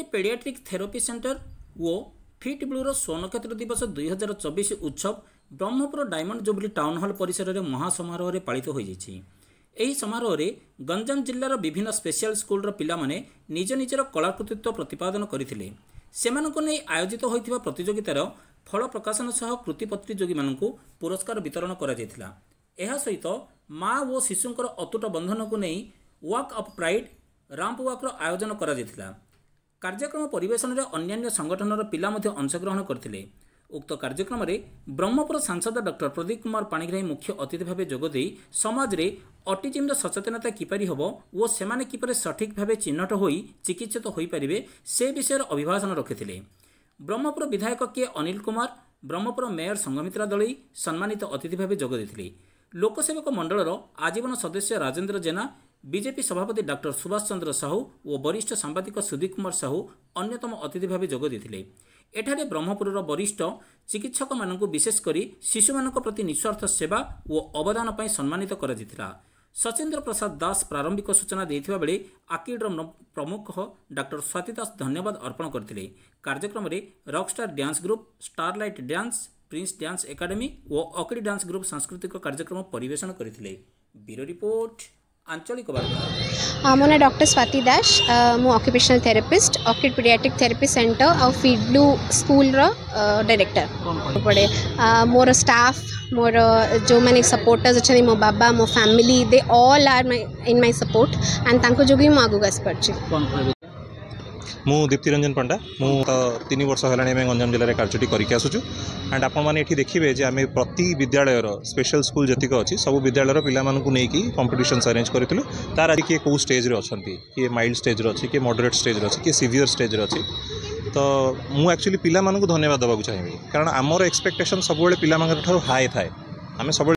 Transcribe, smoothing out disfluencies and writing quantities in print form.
Paediatric therapy centre वो फिट ब्लूर स्वर्णक्षेत्र दिवस 2024 उत्सव Brahmapur diamond jubilee town hall परिसर में महासमारोह पालित हो यही समारोह में गंजाम जिलार विभिन्न स्पेशल स्कूल पिला माने निज निजर कलाकृतित्व प्रतिपादन करते नहीं आयोजित होता प्रतियोगितार फल प्रकाशन सह कृति प्रतियोगी मानू पुरस्कार वितरण कर सहित माँ और शिशुंकर अतुट बंधन को नहीं walk of pride ramp walker आयोजन कर कार्यक्रम परिवेशन में अन्य संगठनर पिला अंशग्रहण करते उक्त कार्यक्रम में ब्रह्मपुर सांसद डॉक्टर प्रदीप कुमार पाणिग्राही मुख्य अतिथि भाव जोगदे समाज में ऑटिज्म सचेतनता किपरि होबो और सेमाने किपरि सठिक भाव चिन्हट होई चिकित्सित होई परिबे से विषय अभिभाषण रखिथिले। ब्रह्मपुर विधायक के अनिल कुमार ब्रह्मपुर मेयर संगमित्रा दलई सम्मानित अतिथि भाव जोग देथिले। लोकसेवक मंडलर आजीवन सदस्य राजेंद्र जेना बीजेपी सभापति डॉक्टर सुभाष चंद्र साहू और वरिष्ठ सांबादिक सुदीप कुमार साहू अन्यतम अतिथि भाव जोग देथिले। एठारे ब्रह्मपुर वरिष्ठ चिकित्सक मानक विशेषकर शिशु मानक प्रति निस्वार्थ सेवा और अवदान पर सम्मानित कर सचेन्द्र प्रसाद दास प्रारंभिक सूचना देथिबा बेले आकिड्र प्रमुख डॉक्टर स्वाति दास धन्यवाद अर्पण करथिले। कार्यक्रम में Rockstar dance group starlight dance Prince dance academy और अकिडी डांस ग्रुप सांस्कृतिक कार्यक्रम परिवेशन करथिले। ब्यूरो रिपोर्ट आंचलिक वार्ता। मो ना डॉक्टर स्वाति दास मु occupational therapist orchid paediatric therapy centre और फीड ब्लू स्कूल डायरेक्टर पड़े मोर स्टाफ मोर जो मैंने सपोर्टर्स अच्छा मो बाबा मो family they all are in my support and तांको जोगी मु आगु आस परछि। मु दीप्ति रंजन पंडा मु 3 वर्ष है गंजाम जिले में कार्यटी करके आसुचु एंड आपण मैंने ये देखिए जे आम प्रति विद्यालय स्पेशल स्कूल जीक अच्छी सब विद्यालय पिला नहीं कंपटीशंस अरेंज करूँ तार आज किए कौ स्टेज अच्छा किए माइल्ड स्टेज अच्छी किए मॉडरेट स्टेज अच्छी किए सीवियर स्टेज अच्छी तो मु एक्चुअली पिला धन्यवाद देवाक चाहिए कारण आमर एक्सपेक्टेशन सब पिला हाई थाए आम सब